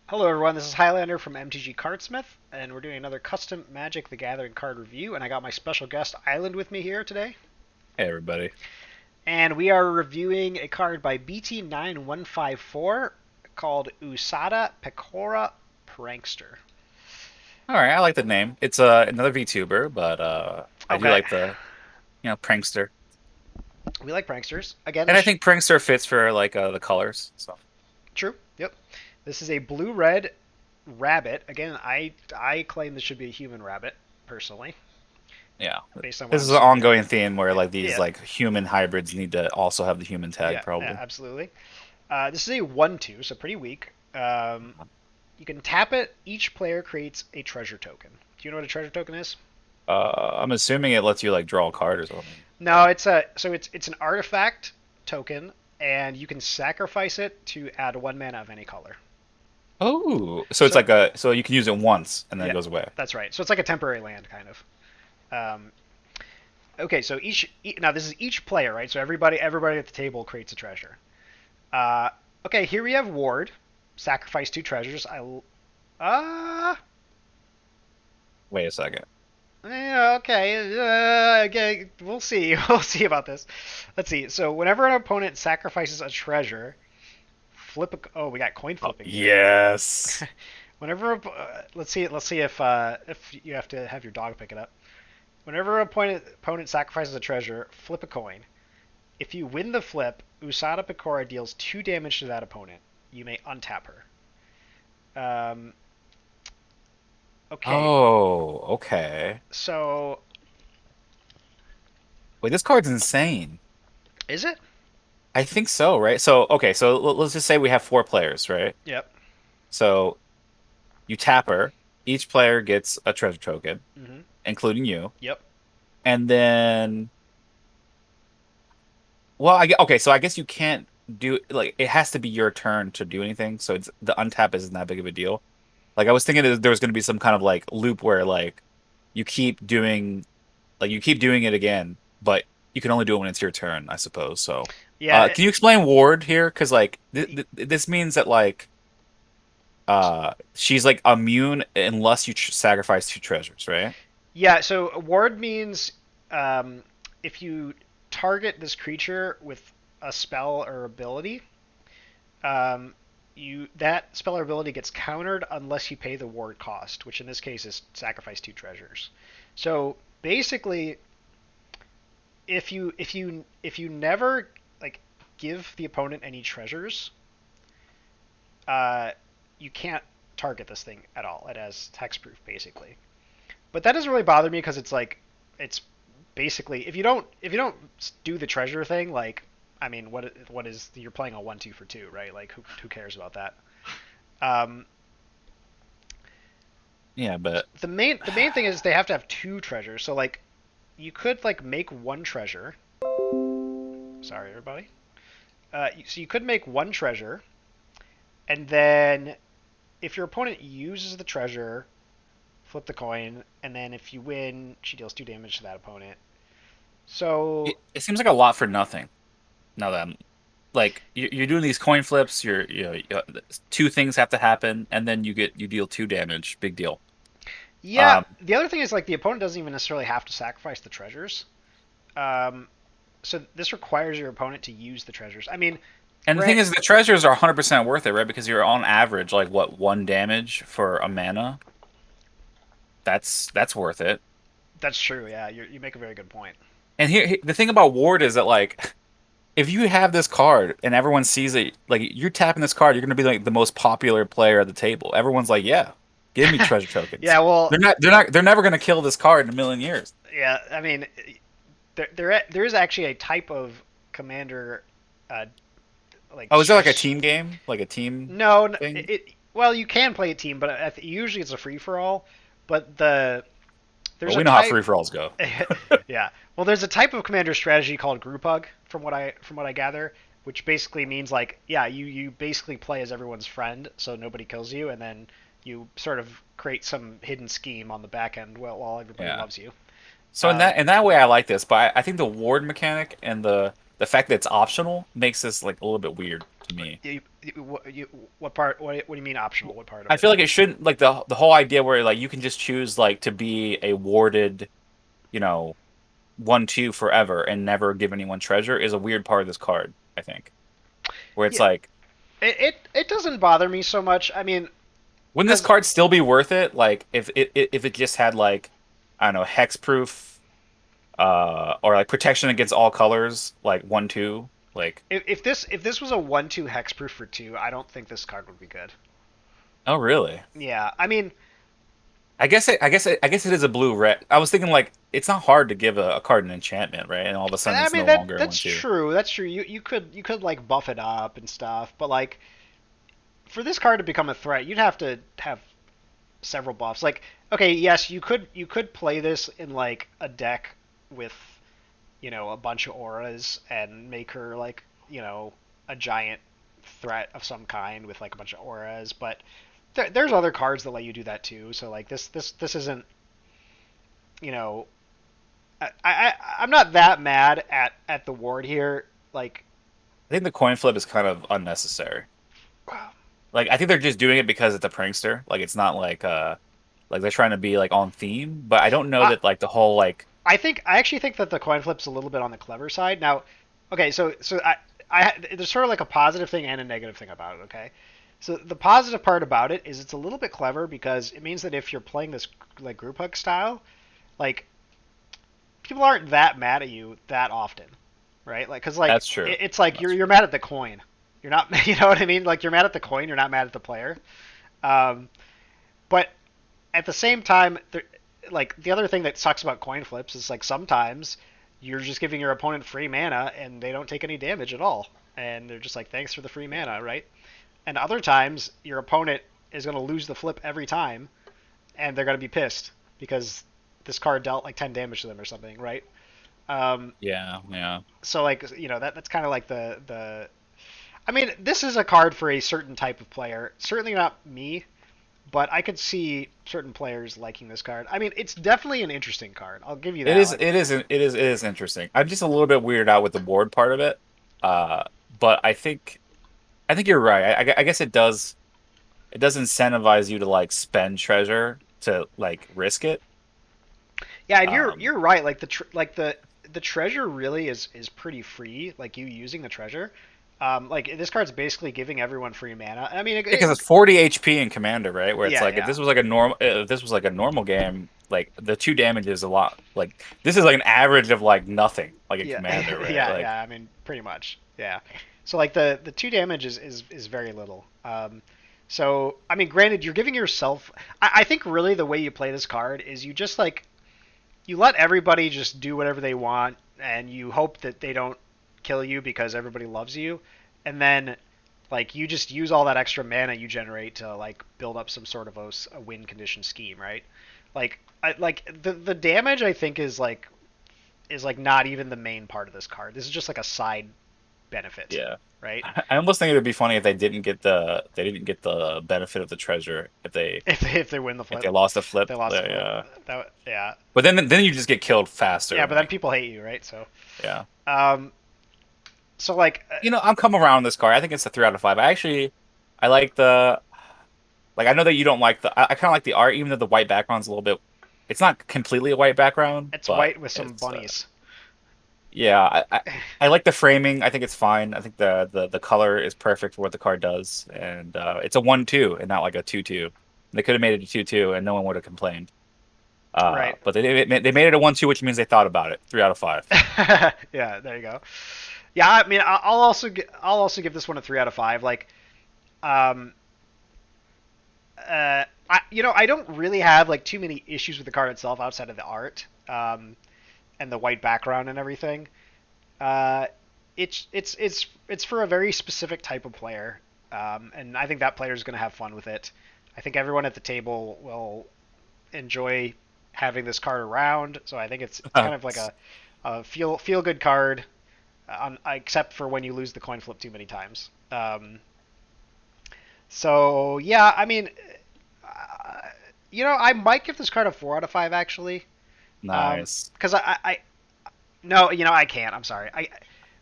Hello everyone, this is Highlander from MTG Cardsmith, and we're doing another custom Magic the Gathering card review, and I got my special guest Island with me here today. Hey everybody. And we are reviewing a card by BT9154 called Usada Pekora Prankster. All right, I like the name. It's another VTuber, but I do Okay, like the prankster, we like pranksters. Again, and this I sh- think prankster fits for like the colors. So true. Yep. This is a blue-red rabbit. Again, I claim this should be a human rabbit, personally, yeah, based on what this I'm is an seeing here. ongoing theme where like these Yeah, like human hybrids need to also have the human tag yeah, probably. absolutely. This is a 1/2, so pretty weak. You can tap it. Each player creates a treasure token. Do you know what a treasure token is? I'm assuming it lets you like draw a card or something. No, it's an artifact token, and you can sacrifice it to add 1 mana of any color. Oh, so it's So like so you can use it once and then it yeah, goes away. that's right. So it's like a temporary land kind of. Okay, so now this is each player, right? So everybody at the table creates a treasure. Uh, okay, here we have Ward. Sacrifice 2 treasures. Wait a second. Yeah, okay. Okay, we'll see. We'll see about this. Let's see. So whenever an opponent sacrifices a treasure, flip a. Oh, we got coin Oh, flipping here. yes. Whenever, let's see. Let's see if you have to have your dog pick it up. Whenever an opponent sacrifices a treasure, flip a coin. If you win the flip, Usada Pekora deals 2 damage to that opponent. You may untap her. Um, okay, Oh, okay. so Wait, this card's insane. is it? I think so, right? So, okay, so let's just say we have four players, right? Yep. So you tap her. Each player gets a treasure token, Mm-hmm. including you. Yep. And then, well, okay, so I guess you can't do like it has to be your turn to do anything. So it's the untap isn't that big of a deal. Like I was thinking that there was going to be some kind of like loop where like you keep doing you keep doing it again, but you can only do it when it's your turn, I suppose. So, Yeah. can you explain Ward here? Because like this means that like she's like immune unless you sacrifice 2 treasures, right? Yeah, so ward means um, if you target this creature with a spell or ability, um, you that spell or ability gets countered unless you pay the ward cost, which in this case is sacrifice 2 treasures. So basically, if you never like give the opponent any treasures, uh, you can't target this thing at all. It has hexproof basically. But that doesn't really bother me because it's basically if you don't do the treasure thing, like I mean, what is you're playing a 1/2 for 2, right? Like who cares about that? Um, Yeah, but the main thing is they have to have 2 treasures. So like you could like make 1 treasure. Sorry, everybody. So you could make 1 treasure, and then if your opponent uses the treasure, flip the coin, and then if you win, she deals 2 damage to that opponent. So it seems like a lot for nothing. Now that I'm like you're doing these coin flips, two things have to happen, and then you deal 2 damage. Big deal. yeah, Um, the other thing is like the opponent doesn't even necessarily have to sacrifice the treasures. Um, so this requires your opponent to use the treasures. I mean, and the thing grant, is, the treasures are 100% worth it, right? Because you're on average like what 1 damage for a mana. That's worth it. that's true. Yeah, you make a very good point. And the thing about Ward is that like if you have this card and everyone sees it, like you're tapping this card, you're gonna be like the most popular player at the table. Everyone's like, yeah, give me treasure tokens. Yeah, well, They're never gonna kill this card in a million years. yeah. I mean, there is actually a type of commander, uh, like Oh, is there like a team game, like a team no, thing? well, you can play a team, but usually it's a free for all. But there's Well, a we know how type free for alls go. yeah. Well, there's a type of commander strategy called group hug, from what I gather, which basically means like, yeah, you basically play as everyone's friend, so nobody kills you, and then you sort of create some hidden scheme on the back end while everybody Yeah. loves you. So in Um, that way, I like this, but I think the ward mechanic and the the fact that it's optional makes this like a little bit weird to me. What part? What do you mean optional? What part of I it? feel like it shouldn't like the whole idea where like you can just choose like to be a warded, you know, 1/2 forever and never give anyone treasure is a weird part of this card, I think. Where it's Yeah, like, it doesn't bother me so much. I mean, wouldn't this because card still be worth it? Like if it just had like, I don't know, hexproof, or like protection against all colors, like 1/2, like. if this was a 1/2 hexproof for 2, I don't think this card would be good. Oh, really? Yeah, I mean, I guess it is a blue red. I was thinking like it's not hard to give a card an enchantment, right? And all of a sudden I it's mean no that longer a that's 1/2. true. That's true. You could like buff it up and stuff, but like for this card to become a threat, you'd have to have several buffs. Like, okay, yes, you could play this in like a deck with a bunch of auras and make her like a giant threat of some kind with like a bunch of auras, but there's other cards that let you do that too. So like this isn't you know I'm not that mad at the ward here. Like, I think the coin flip is kind of unnecessary. Like I think they're just doing it because it's a prankster. Like it's not like they're trying to be like on theme, but I don't know I that like the whole like I actually think that the coin flip's a little bit on the clever side. Now, okay, so there's sort of like a positive thing and a negative thing about it. Okay, so the positive part about it is it's a little bit clever because it means that if you're playing this like group hug style, like people aren't that mad at you that often, right? Like, cause like that's true. it's like That's you're mad at the coin. You're not, you know what I mean? Like you're mad at the coin. You're not mad at the player. Um, but at the same time, like the other thing that sucks about coin flips is like sometimes you're just giving your opponent free mana and they don't take any damage at all, and they're just like thanks for the free mana, right? And other times your opponent is going to lose the flip every time, and they're going to be pissed because this card dealt like 10 damage to them or something, right? Um, yeah, yeah. so like that's kind of like the. I mean, this is a card for a certain type of player. Certainly not me, but I could see certain players liking this card. I mean, it's definitely an interesting card. I'll give you It that. is Like, it is it is it is interesting. I'm just a little bit weirded out with the board part of it. Uh, but I think you're right. I guess it does incentivize you to like spend treasure to like risk it. yeah, and you're Um, you're right. Like the treasure really is pretty free. Like you using the treasure. Like this card's basically giving everyone free mana. I mean, because it's 40 HP in Commander, right? Where it's yeah, like yeah, if this was like a normal game, like the 2 damage is a lot. Like this is like an average of like nothing, like in yeah, Commander, right? yeah, Like yeah. I mean, pretty much, yeah. So like the 2 damage is very little. So I mean, granted, you're giving yourself. I think really the way you play this card is you just like you let everybody just do whatever they want, and you hope that they don't kill you because everybody loves you, and then like you just use all that extra mana you generate to like build up some sort of a win condition scheme, right? Like the damage I think is like not even the main part of this card. This is just like a side benefit, yeah. right? I almost think it would be funny if they didn't get the benefit of the treasure If they win the if flip, they lost the flip. they lost the flip. Yeah. Yeah, But then you just get killed faster yeah, and but then like people hate you, right? yeah. Um, so like I'm coming around on this card. I think it's a 3 out of 5. I like the like I know that you don't like I kind of like the art, even though the white background's a little bit. It's not completely a white background, it's but white with some it's bunnies. yeah. I like the framing. I think it's fine. I think the color is perfect for what the card does, and it's a 1/2 and not like a 2/2. They could have made it a 2/2, and no one would have complained. Right. But they made it a 1/2, which means they thought about it. 3 out of 5. Yeah, there you go. Yeah, I mean, I'll also give this one a 3 out of 5. Like, um, I don't really have like too many issues with the card itself outside of the art, and the white background and everything. Uh, it's for a very specific type of player, and I think that player is going to have fun with it. I think everyone at the table will enjoy having this card around. So I think it's kind of like a feel good card, except for when you lose the coin flip too many times. So yeah, I mean, uh, I might give this card a 4 out of 5 actually, Nice. because I no, I can't. I'm sorry.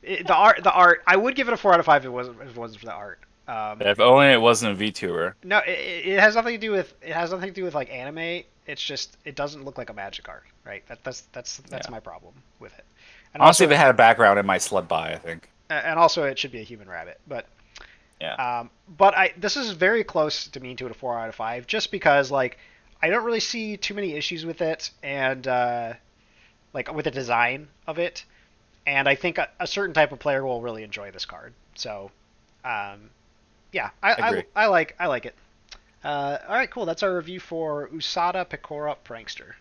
The art. I would give it a 4 out of 5 if it wasn't for the art. If only it wasn't a VTuber. No, it has nothing to do with like anime. It's just it doesn't look like a Magic card, right? That's Yeah. my problem with it. And Honestly, also if it had a background, it might slip by. I think. it should be a human rabbit. Yeah. But this is very close to me to a 4 out of 5, just because like I don't really see too many issues with it, and like with the design of it, and I think a certain type of player will really enjoy this card. So, um, yeah, Agree. I like it. All right, cool. That's our review for Usada Pekora Prankster.